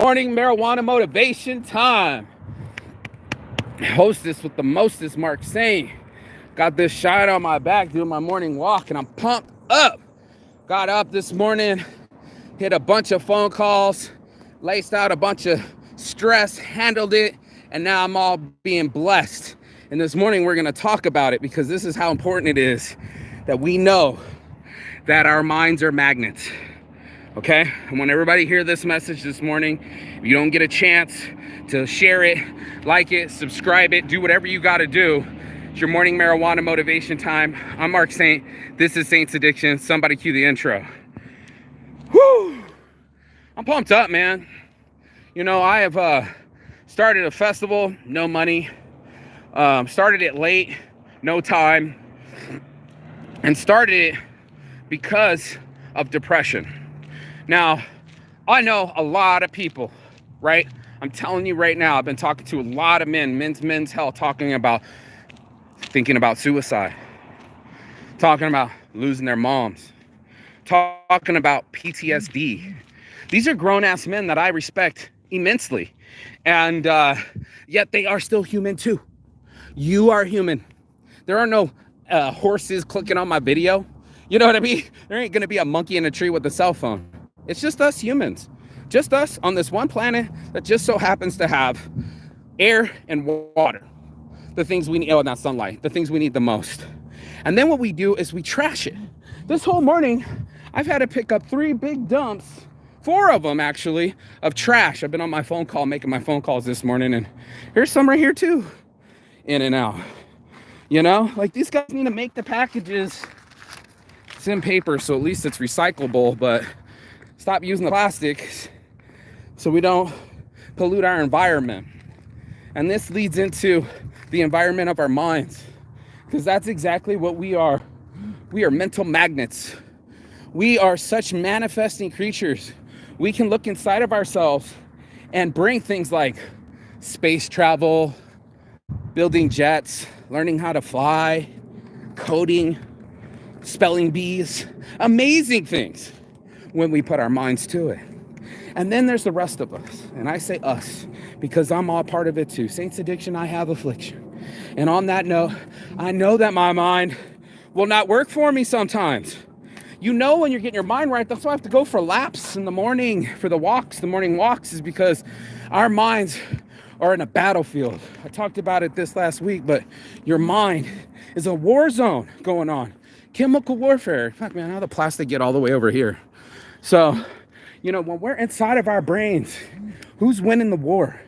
Morning marijuana motivation time. Hostess with the mostest, Mark saying. Got this shine on my back doing my morning walk, and I'm pumped up. Got up this morning, hit a bunch of phone calls, laced out a bunch of stress, handled it, and now I'm all being blessed. And this morning we're going to talk about it because this is how important it is that we know that our minds are magnets. Okay? I want everybody to hear this message this morning. If you don't get a chance to share it, like it, subscribe it, do whatever you got to do. It's your morning marijuana motivation time. I'm Mark Saint. This is Saint's Addiction. Somebody cue the intro. Whew! I'm pumped up, man. You know, I have started a festival, no money. Started it late, no time. And started it because of depression. Now, I know a lot of people, right? I'm telling you right now, I've been talking to a lot of men's health, thinking about suicide, talking about losing their moms, talking about PTSD. These are grown-ass men that I respect immensely. And yet they are still human too. You are human. There are no horses clicking on my video. You know what I mean? There ain't going to be a monkey in a tree with a cell phone. It's just us humans. Just us on this one planet that just so happens to have air and water. The things we need, not sunlight, the things we need the most. And then what we do is we trash it. This whole morning, I've had to pick up 3 big dumps, 4 of them actually, of trash. I've been on my phone call, making my phone calls this morning, and here's some right here too, in and out. You know, like these guys need to make the packages. It's in paper, so at least it's recyclable, but stop using the plastics so we don't pollute our environment. And this leads into the environment of our minds, because that's exactly what we are. We are mental magnets. We are such manifesting creatures. We can look inside of ourselves and bring things like space travel, building jets, learning how to fly, coding, spelling bees, amazing things when we put our minds to it. And then there's the rest of us. And I say us because I'm all part of it too. Saints Addiction, I have affliction. And on that note, I know that my mind will not work for me sometimes. You know when you're getting your mind right, that's why I have to go for laps in the morning, for the walks. The morning walks is because our minds are in a battlefield. I talked about it this last week, but your mind is a war zone going on. Chemical warfare. Fuck, man, how the plastic get all the way over here? So, you know, when we're inside of our brains, who's winning the war?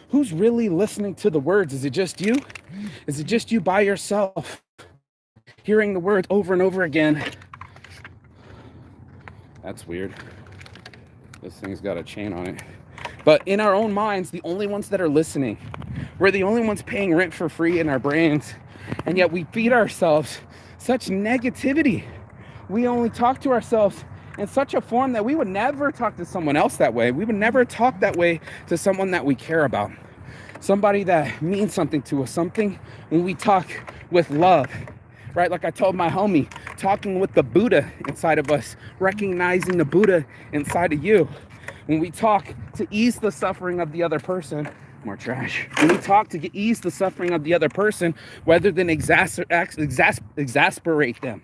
Who's really listening to the words? Is it just you? Is it just you by yourself, hearing the words over and over again? That's weird. This thing's got a chain on it. But in our own minds, the only ones that are listening, we're the only ones paying rent for free in our brains. And yet we feed ourselves such negativity. We only talk to ourselves in such a form that we would never talk to someone else that way. We would never talk that way to someone that we care about. Somebody that means something to us. Something when we talk with love, right? Like I told my homie, talking with the Buddha inside of us, recognizing the Buddha inside of you. When we talk to ease the suffering of the other person, more trash. When we talk to ease the suffering of the other person, rather than exasperate them.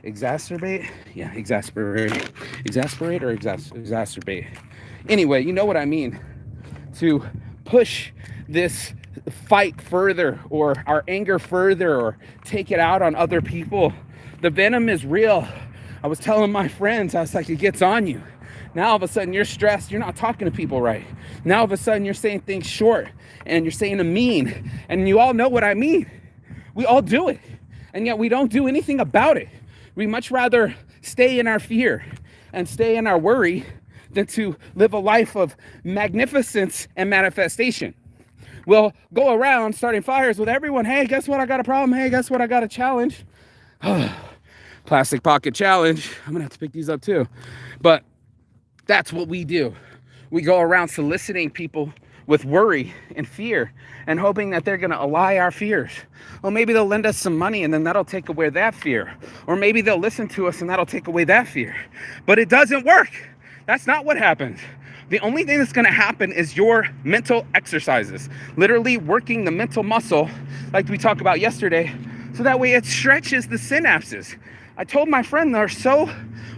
Exacerbate? Yeah, exasperate. Exasperate or exacerbate. Anyway, you know what I mean. To push this fight further, or our anger further, or take it out on other people. The venom is real. I was telling my friends, I was like, it gets on you. Now all of a sudden you're stressed. You're not talking to people right. Now all of a sudden you're saying things short, and you're saying them mean. And you all know what I mean. We all do it. And yet we don't do anything about it. We much rather stay in our fear and stay in our worry than to live a life of magnificence and manifestation. We'll go around starting fires with everyone. Hey, guess what? I got a problem. Hey, guess what? I got a challenge. Plastic pocket challenge. I'm going to have to pick these up too. But that's what we do. We go around soliciting people with worry and fear and hoping that they're going to allay our fears. Well, maybe they'll lend us some money and then that'll take away that fear. Or maybe they'll listen to us and that'll take away that fear. But it doesn't work. That's not what happens. The only thing that's going to happen is your mental exercises, literally working the mental muscle like we talked about yesterday, so that way it stretches the synapses. I told my friend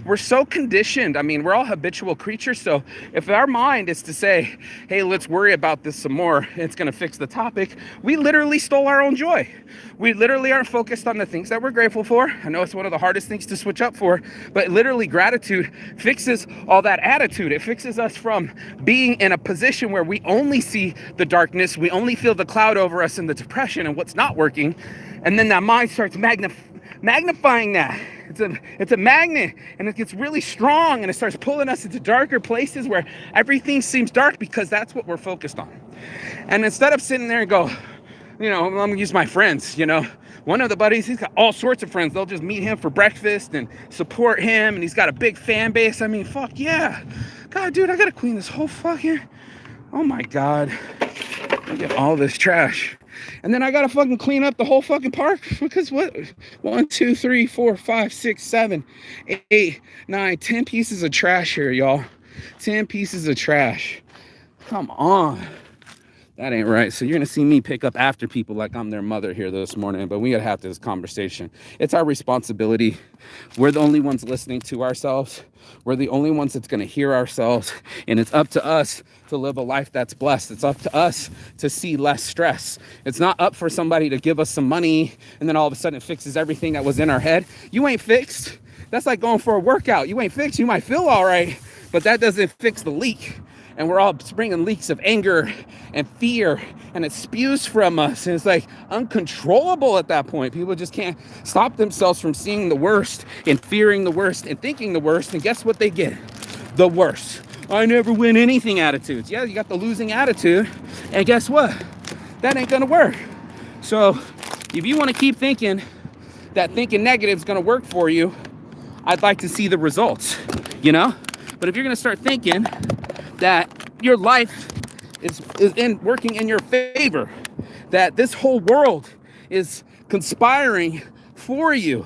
we're so conditioned. I mean, we're all habitual creatures. So if our mind is to say, hey, let's worry about this some more, it's going to fix the topic, we literally stole our own joy. We literally aren't focused on the things that we're grateful for. I know it's one of the hardest things to switch up for, but literally gratitude fixes all that attitude. It fixes us from being in a position where we only see the darkness, we only feel the cloud over us and the depression and what's not working. And then that mind starts magnifying that. It's a magnet, and it gets really strong, and it starts pulling us into darker places where everything seems dark because that's what we're focused on. And instead of sitting there and go, I'm gonna use my friends, one of the buddies, he's got all sorts of friends. They'll just meet him for breakfast and support him, and he's got a big fan base. I mean, fuck yeah. God, dude, I gotta clean this whole fucking, oh my God. I get all this trash. And then I gotta fucking clean up the whole fucking park because what? 1, 2, 3, 4, 5, 6, 7, 8, 9, 10 pieces of trash here, y'all. 10 pieces of trash. Come on. That ain't right. So you're going to see me pick up after people like I'm their mother here this morning, but we got to have this conversation. It's our responsibility. We're the only ones listening to ourselves. We're the only ones that's going to hear ourselves. And it's up to us to live a life that's blessed. It's up to us to see less stress. It's not up for somebody to give us some money and then all of a sudden it fixes everything that was in our head. You ain't fixed. That's like going for a workout. You ain't fixed. You might feel all right, but that doesn't fix the leak. And we're all bringing leaks of anger and fear, and it spews from us, and it's like uncontrollable at that point. People just can't stop themselves from seeing the worst and fearing the worst and thinking the worst, and guess what they get? The worst. I never win anything attitudes. Yeah, you got the losing attitude, and guess what? That ain't gonna work. So if you want to keep thinking that thinking negative is gonna work for you, I'd like to see the results, But if you're gonna start thinking that your life is working in your favor, that this whole world is conspiring for you,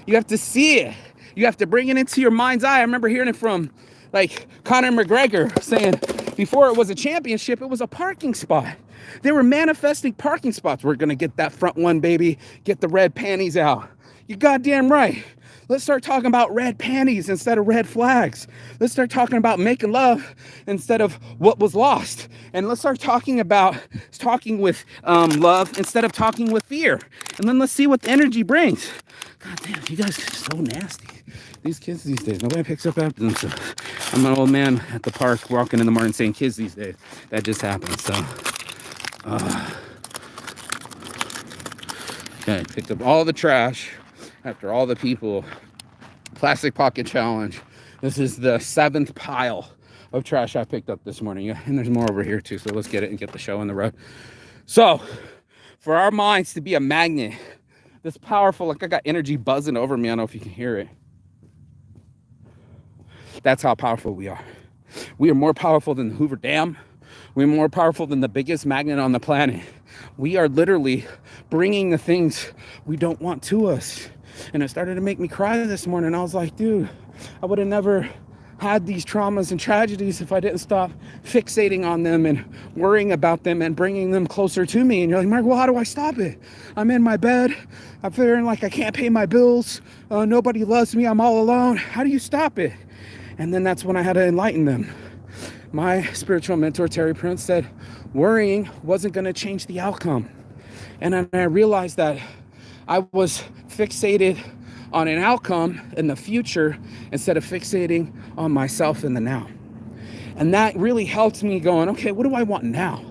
you have to see it. You have to bring it into your mind's eye. I remember hearing it from like Conor McGregor saying before it was a championship, it was a parking spot. They were manifesting parking spots. We're going to get that front one, baby. Get the red panties out. You're goddamn right. Let's start talking about red panties instead of red flags. Let's start talking about making love instead of what was lost. And let's start talking about talking with love instead of talking with fear. And then let's see what the energy brings. God damn, you guys are so nasty. These kids these days, nobody picks up after them. So I'm an old man at the park walking in the morning saying kids these days. That just happens. So, okay, picked up all the trash. After all the people, plastic pocket challenge. This is the 7th pile of trash I picked up this morning. And there's more over here too. So let's get it and get the show on the road. So for our minds to be a magnet, this powerful, like I got energy buzzing over me. I don't know if you can hear it. That's how powerful we are. We are more powerful than the Hoover Dam. We're more powerful than the biggest magnet on the planet. We are literally bringing the things we don't want to us. And it started to make me cry this morning. I was like, dude, I would have never had these traumas and tragedies if I didn't stop fixating on them and worrying about them and bringing them closer to me. And you're like, Mark, well, how do I stop it? I'm in my bed. I'm feeling like I can't pay my bills. Nobody loves me. I'm all alone. How do you stop it? And then that's when I had to enlighten them. My spiritual mentor, Terry Prince, said worrying wasn't going to change the outcome. And then I realized that I was fixated on an outcome in the future instead of fixating on myself in the now. And that really helped me going, okay, what do I want now?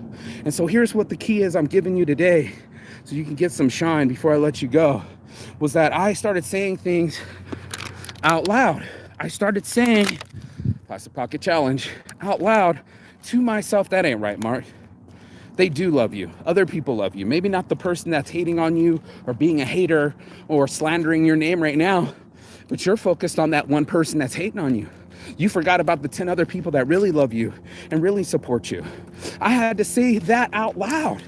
And so here's what the key is I'm giving you today so you can get some shine before I let you go, was that I started saying things out loud. I started saying, Plastic Pocket Challenge, out loud to myself. That ain't right, Mark. They do love you. Other people love you. Maybe not the person that's hating on you or being a hater or slandering your name right now, but you're focused on that one person that's hating on you. You forgot about the 10 other people that really love you and really support you. I had to say that out loud.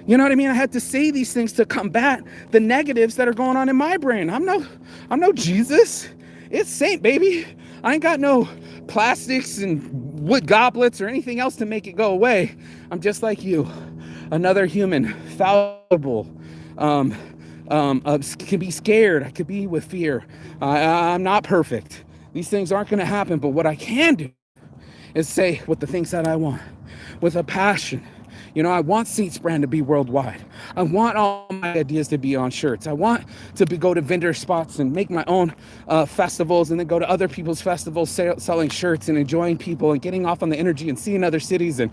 You know what I mean? I had to say these things to combat the negatives that are going on in my brain. I'm no Jesus. It's Saint, baby. I ain't got no plastics and wood goblets or anything else to make it go away. I'm just like you, another human, fallible, can be scared. I could be with fear. I'm not perfect. These things aren't going to happen. But what I can do is say what the things that I want with a passion. You know, I want Saints brand to be worldwide. I want all my ideas to be on shirts. I want to go to vendor spots and make my own festivals, and then go to other people's festivals selling shirts and enjoying people and getting off on the energy and seeing other cities and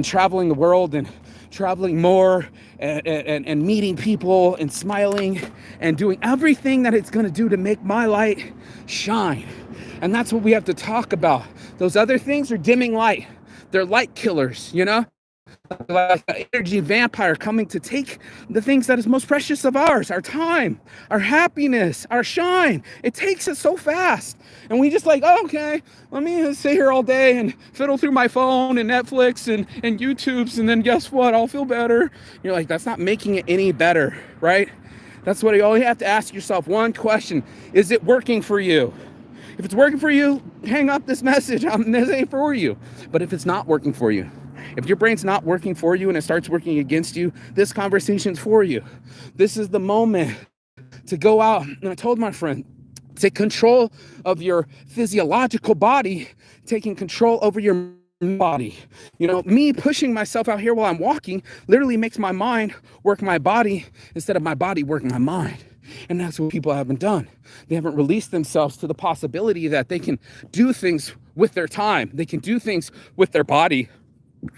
traveling the world and traveling more and meeting people and smiling and doing everything that it's going to do to make my light shine. And that's what we have to talk about. Those other things are dimming light. They're light killers, you know? Like an energy vampire coming to take the things that is most precious of ours, our time, our happiness, our shine. It takes it so fast. And we just like, oh, okay, let me sit here all day and fiddle through my phone and Netflix and YouTubes, and then guess what? I'll feel better. You're like, that's not making it any better, right? That's what you only have to ask yourself one question. Is it working for you? If it's working for you, hang up this message. This ain't for you. But if it's not working for you, if your brain's not working for you and it starts working against you, this conversation's for you. This is the moment to go out. And I told my friend, take control of your physiological body, taking control over your body. You know, me pushing myself out here while I'm walking literally makes my mind work my body instead of my body working my mind. And that's what people haven't done. They haven't released themselves to the possibility that they can do things with their time. They can do things with their body,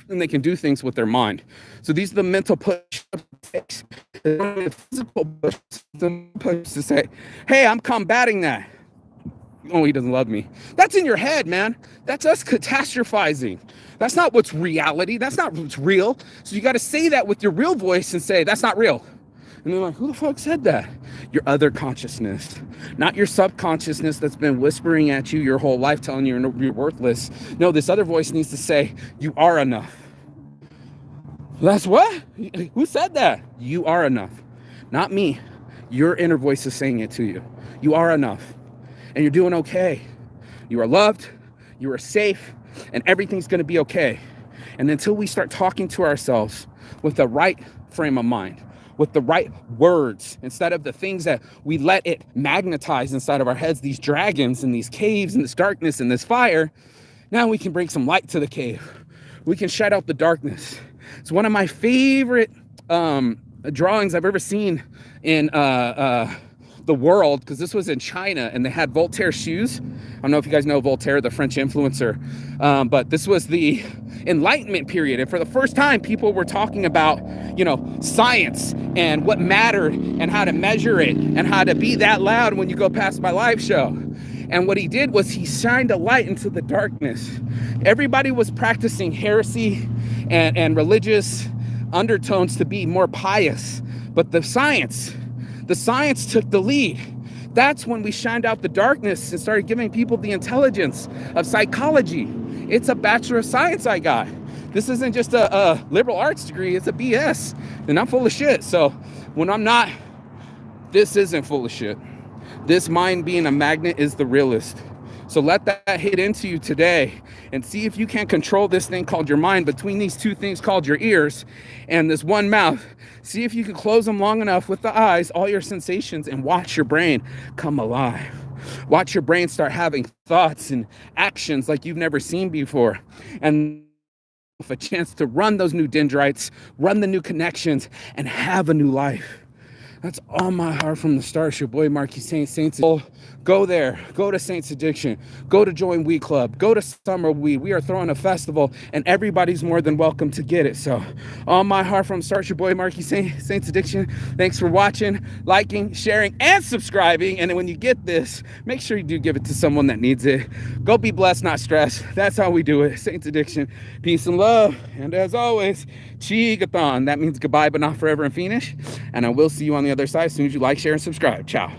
and they can do things with their mind. So these are the mental push-ups. The physical push to say, hey, I'm combating that. Oh, he doesn't love me. That's in your head, man. That's us catastrophizing. That's not what's reality. That's not what's real. So you got to say that with your real voice and say, that's not real. And they're like, who the fuck said that? Your other consciousness, not your subconsciousness that's been whispering at you your whole life, telling you you're worthless. No, this other voice needs to say, you are enough. That's what? Who said that? You are enough. Not me. Your inner voice is saying it to you. You are enough. And you're doing okay. You are loved. You are safe. And everything's going to be okay. And until we start talking to ourselves with the right frame of mind, with the right words, instead of the things that we let it magnetize inside of our heads, these dragons and these caves and this darkness and this fire, now we can bring some light to the cave. We can shut out the darkness. It's one of my favorite drawings I've ever seen in the world, because this was in China and they had Voltaire shoes. I don't know if you guys know Voltaire, the French influencer, but this was the Enlightenment period. And for the first time, people were talking about, you know, science and what mattered and how to measure it and how to be that loud when you go past my live show. And what he did was he shined a light into the darkness. Everybody was practicing heresy and religious undertones to be more pious, but the science took the lead. That's when we shined out the darkness and started giving people the intelligence of psychology. It's a Bachelor of Science I got. This isn't just a liberal arts degree, it's a BS. And I'm full of shit. So when I'm not, this isn't full of shit. This mind being a magnet is the realest. So let that hit into you today and see if you can control this thing called your mind between these two things called your ears and this one mouth. See if you can close them long enough with the eyes, all your sensations, and watch your brain come alive. Watch your brain start having thoughts and actions like you've never seen before. And a chance to run those new dendrites, run the new connections, and have a new life. That's all my heart from the start. It's your boy Marquis Saints. Go there. Go to Saints Addiction. Go to Join Weed Club. Go to Summer Weed. We are throwing a festival, and everybody's more than welcome to get it. So, all my heart from the start. It's your boy Marquis Saints Addiction. Thanks for watching, liking, sharing, and subscribing. And when you get this, make sure you do give it to someone that needs it. Go be blessed, not stressed. That's how we do it. Saints Addiction. Peace and love. And as always, Chigathon. That means goodbye, but not forever and finish. And I will see you on the other side as soon as you like, share, and subscribe. Ciao.